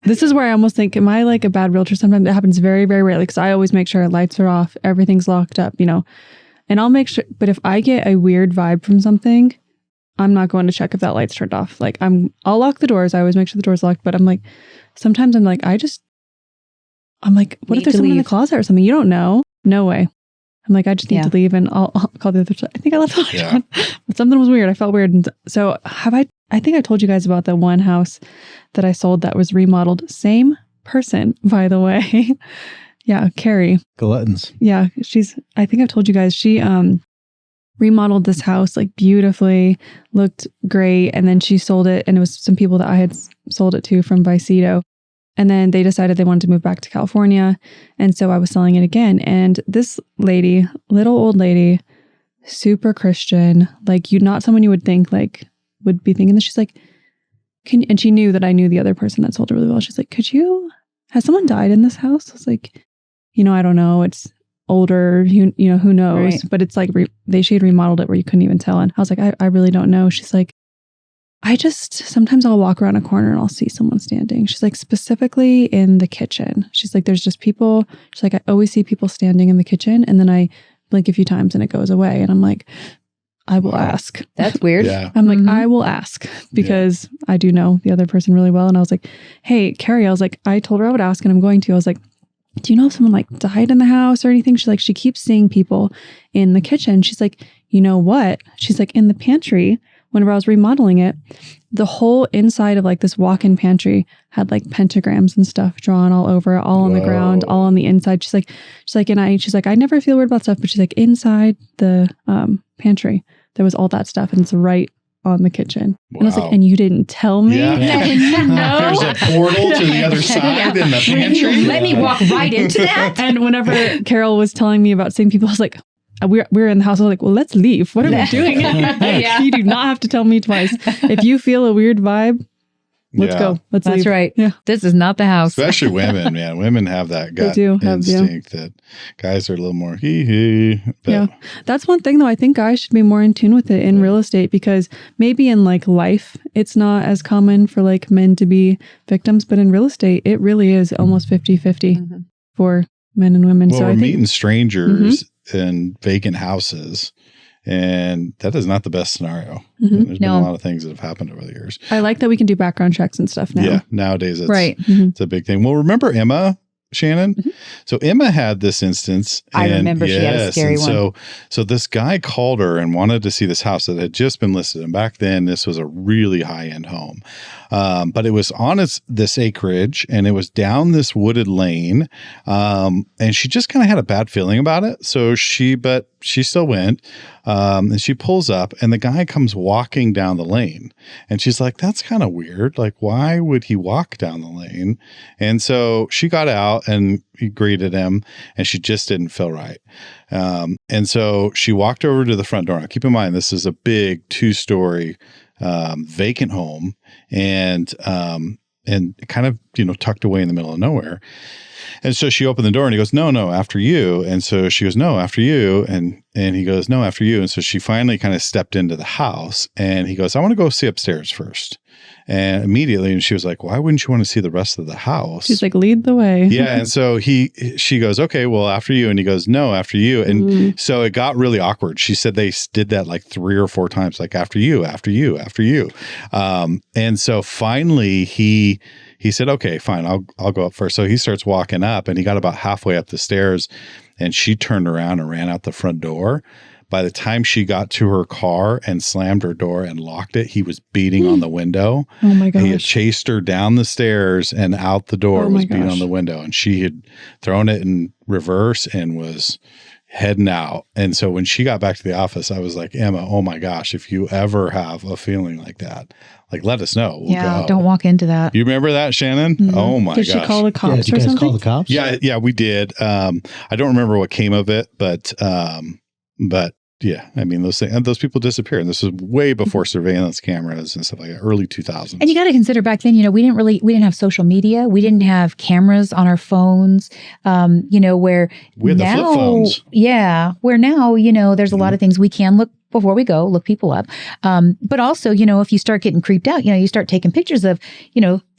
This is where I almost think, am I like a bad realtor? Sometimes it happens very, very rarely because I always make sure lights are off, everything's locked up, and I'll make sure. But if I get a weird vibe from something, I'm not going to check if that light's turned off. Like I'll lock the doors. I always make sure the door's locked. But I'm like, sometimes I'm like, what if there's someone in the closet or something? You don't know. No way. I'm like, I just need to leave, and I'll call the other side. I think I left the light on. But something was weird. I felt weird. And so I think I told you guys about the one house that I sold that was remodeled. Same person, by the way. Yeah, Carrie. Gluttons. Yeah, I think I've told you guys, she remodeled this house like beautifully, looked great. And then she sold it, and it was some people that I had sold it to from Vicedo. And then they decided they wanted to move back to California. And so I was selling it again. And this lady, little old lady, super Christian, like not someone you would think like would be thinking this. She's like, and she knew that I knew the other person that sold it really well. She's like, has someone died in this house? I was like, I don't know. It's older, who knows? Right. But it's like, she had remodeled it where you couldn't even tell. And I was like, I really don't know. She's like, sometimes I'll walk around a corner and I'll see someone standing. She's like, specifically in the kitchen. She's like, there's just people. She's like, I always see people standing in the kitchen, and then I blink a few times and it goes away. And I'm like, I will ask. That's weird. Yeah. I'm like, I will ask, because I do know the other person really well. And I was like, hey, Carrie, I was like, I told her I would ask, and I'm going to. I was like, do you know if someone like died in the house or anything? She's like, she keeps seeing people in the kitchen. She's like, you know what? She's like, in the pantry, whenever I was remodeling it, the whole inside of like this walk-in pantry had like pentagrams and stuff drawn all over it, all on the ground, all on the inside. She's like, I never feel weird about stuff, but she's like, inside the pantry, there was all that stuff, and it's right on the kitchen. Wow. And I was like, and you didn't tell me? Yeah. No. There's a portal to the other side in the pantry. Let me walk right into that. And whenever Carol was telling me about seeing people, I was like, we're in the house. I was like, well, let's leave. What are we doing? You do not have to tell me twice. If you feel a weird vibe, let's go. Let's leave. That's right. Yeah. This is not the house. Especially women, man. Women have that gut instinct that guys are a little more hee-hee. Yeah. That's one thing, though. I think guys should be more in tune with it in real estate, because maybe in like life, it's not as common for like men to be victims. But in real estate, it really is almost 50-50 for men and women. Well, so we're I think meeting strangers in vacant houses, and that is not the best scenario. There's been a lot of things that have happened over the years. I like that we can do background checks and stuff now. Yeah, nowadays it's a big thing. Well, remember Emma, Shannon? So Emma had this instance. I remember she had a scary one. So this guy called her and wanted to see this house that had just been listed. And back then, this was a really high-end home. But it was on this acreage, and it was down this wooded lane. And she just kind of had a bad feeling about it. So she still went. And she pulls up, and the guy comes walking down the lane. And she's like, that's kind of weird. Like, why would he walk down the lane? And so she got out and he greeted him, and she just didn't feel right. And so she walked over to the front door. Now, keep in mind, this is a big 2-story vacant home, and kind of, tucked away in the middle of nowhere. And so she opened the door, and he goes, no, after you. And so she goes, no, after you. And he goes, no, after you. And so she finally kind of stepped into the house, and he goes, I want to go see upstairs first. And immediately, and she was like, why wouldn't you want to see the rest of the house? She's like, lead the way. Yeah. And so she goes, okay, well, after you. And he goes, no, after you. And so it got really awkward. She said they did that like 3 or 4 times, like after you, after you, after you. And so finally he said, okay, fine, I'll go up first. So he starts walking up, and he got about halfway up the stairs, and she turned around and ran out the front door. By the time she got to her car and slammed her door and locked it, he was beating on the window. Oh my gosh. He had chased her down the stairs and out the door, was beating on the window. And she had thrown it in reverse and was heading out. And so when she got back to the office, I was like, Emma, oh my gosh, if you ever have a feeling like that, like, let us know. We'll go. Don't walk into that. You remember that, Shannon? Oh my gosh. Did she call the cops or something? Did you guys call the cops? Yeah, we did. I don't remember what came of it, but yeah, I mean, those people disappeared. And this was way before surveillance cameras and stuff like that, early 2000s. And you got to consider back then, we didn't have social media. We didn't have cameras on our phones, where we had the flip phones. Yeah. Where now, there's a lot of things we can look before we go, look people up. But also, if you start getting creeped out, you start taking pictures of,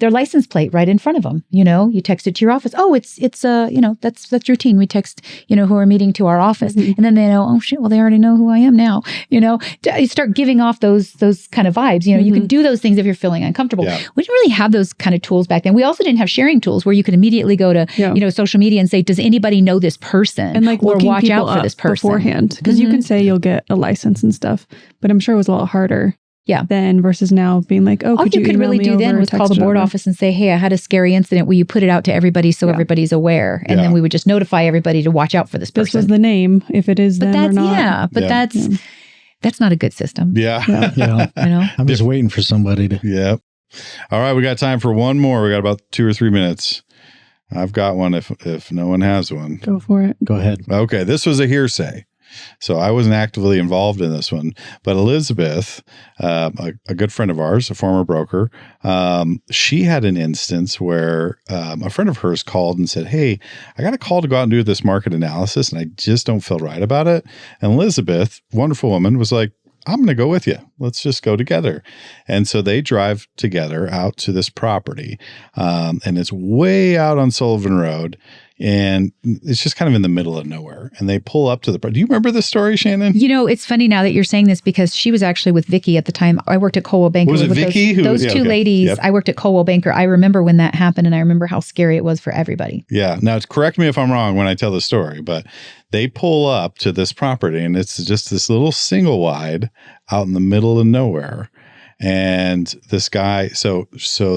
their license plate right in front of them. You text it to your office. Oh, it's that's routine. We text, who are meeting to our office. Mhm. And then they know, oh shit, well, they already know who I am now. You start giving off those kind of vibes. You can do those things if you're feeling uncomfortable. Yeah. We didn't really have those kind of tools back then. We also didn't have sharing tools where you could immediately go to, social media and say, does anybody know this person? And like or looking watch people out for up this person beforehand. Because you can say you'll get a license and stuff, but I'm sure it was a lot harder. Yeah. Then versus now being like, oh, all could you you could email really me do over then or was call text the it board over? office and say, hey, I had a scary incident. Will you put it out to everybody so everybody's aware? And then we would just notify everybody to watch out for this person. This was the name, if it is them or not. That's not a good system. Yeah. I'm just waiting for somebody to. Yeah. All right. We got time for one more. We got about 2 or 3 minutes. I've got one if no one has one. Go for it. Go ahead. Okay. This was a hearsay. So I wasn't actively involved in this one, but Elizabeth, a good friend of ours, a former broker, she had an instance where a friend of hers called and said, hey, I got a call to go out and do this market analysis and I just don't feel right about it. And Elizabeth, wonderful woman, was like, I'm going to go with you. Let's just go together. And so they drive together out to this property. And it's way out on Sullivan Road. And it's just kind of in the middle of nowhere. And they pull up to the... Do you remember this story, Shannon? It's funny now that you're saying this because she was actually with Vicky at the time. I worked at Coldwell Banker. Was it Vicky? Those two ladies, yep. I worked at Coldwell Banker. I remember when that happened and I remember how scary it was for everybody. Yeah. Now, correct me if I'm wrong when I tell the story, but they pull up to this property and it's just this little single wide out in the middle of nowhere. And this guy, so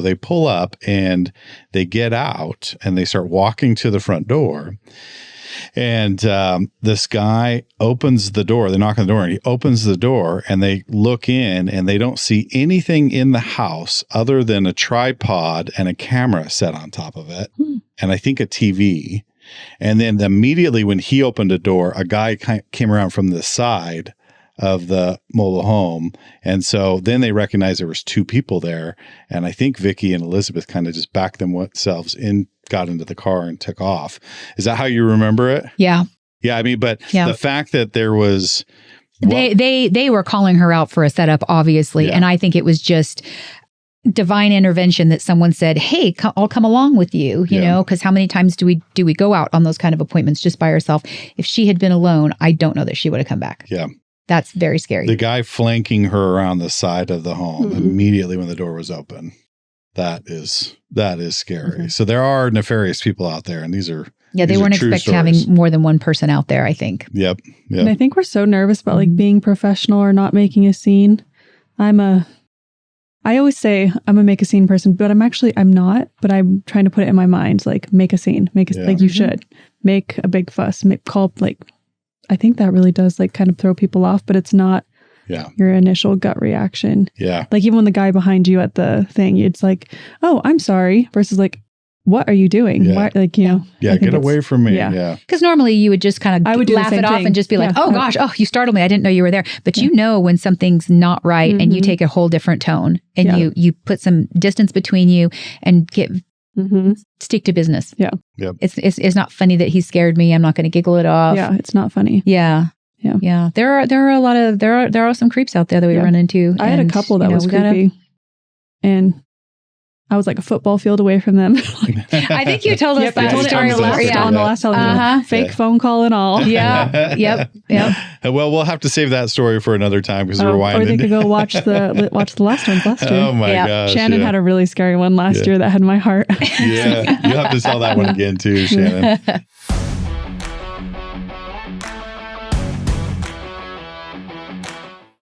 they pull up and they get out and they start walking to the front door. And this guy opens the door. They knock on the door and he opens the door and they look in and they don't see anything in the house other than a tripod and a camera set on top of it. And I think a TV. And then immediately when he opened the door, a guy came around from the side of the mobile home. And so then they recognized there was 2 people there. And I think Vicky and Elizabeth kind of just backed themselves in, got into the car and took off. Is that how you remember it? Yeah. Yeah. I mean, but the fact that there was... They were calling her out for a setup, obviously. Yeah. And I think it was just divine intervention that someone said, hey, I'll come along with you, you know, because how many times do we go out on those kind of appointments just by herself? If she had been alone, I don't know that she would have come back. Yeah. That's very scary. The guy flanking her around the side of the home immediately when the door was open. That is scary. So there are nefarious people out there, and these are they weren't expecting having more than one person out there, I think. Yep. And I think we're so nervous about like being professional or not making a scene. I always say I'm a make a scene person, but I'm not, but I'm trying to put it in my mind, like make a scene, like you should make a big fuss, I think that really does like kind of throw people off, but it's not your initial gut reaction. Yeah. Like even when the guy behind you at the thing, it's like, oh, I'm sorry, versus like, what are you doing? Yeah. Why, like, you know. Yeah, get away from me. Yeah. Because normally you would just kind of laugh it off and just be like, oh gosh, you startled me. I didn't know you were there. But you know when something's not right and you take a whole different tone and you put some distance between you and stick to business. Yeah. Yep. It's not funny that he scared me. I'm not going to giggle it off. Yeah, it's not funny. Yeah. Yeah. Yeah. There are some creeps out there that we run into. I had a couple that was creepy. And I was like a football field away from them. I think you told us that story on the last television. Fake phone call and all. Yeah. Yep. Well, we'll have to save that story for another time because we're winding. Or they could go watch the last ones last year. Oh my gosh. Shannon had a really scary one last year that had my heart. Yeah. You'll have to tell that one again too, Shannon.